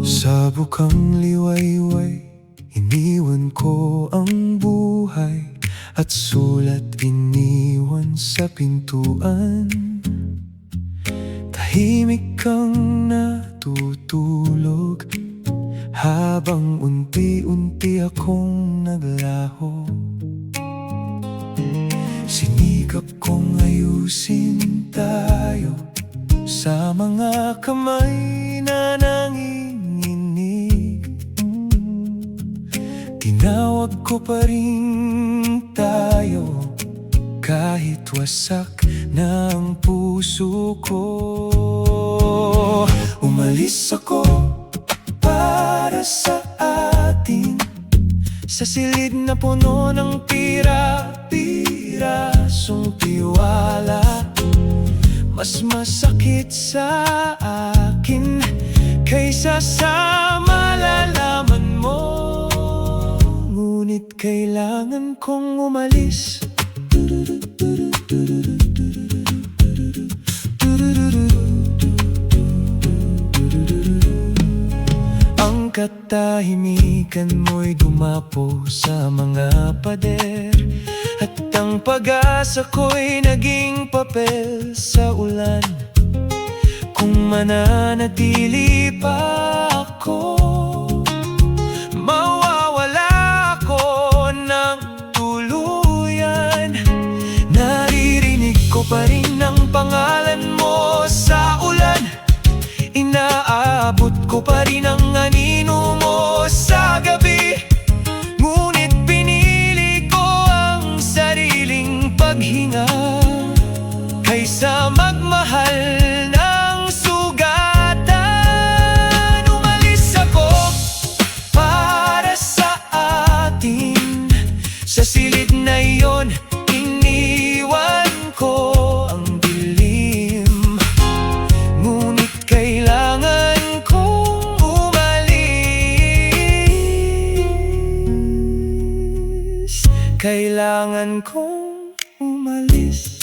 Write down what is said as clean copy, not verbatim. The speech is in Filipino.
Sa bukang liwayway, iniwan ko ang buhay at sulat iniwan sa pintuan. Tahimik kang natutulog habang unti-unti akong naglaho. Sinikap kong ayusin tayo sa mga kamay na nanginginig. Tinawag ko pa rin tayo kahit wasak na ang puso ko. Umalis ako para sa atin, sa silid na puno ng pirasong tiwala. Mas masakit sa akin kaysa sa malalaman mo. Ngunit kailangan kong umalis. Ang katahimikan mo'y dumapo sa mga pader, at ang pag-asa ko'y naging papel sa ulan. Kung mananatili pa ako, mawawala ako ng tuluyan. Naririnig ko pa rin ang pangalan mo sa ulan. Inaabot ko pa rin ang anino mo sa gabi. Ngunit pinili ko ang sariling paghinga kaysa magmahal ng sugatan. Umalis ako para sa atin, sa silid na iyon iniwan ko ang dilim. Ngunit kailangan kong umalis. Kailangan kong umalis.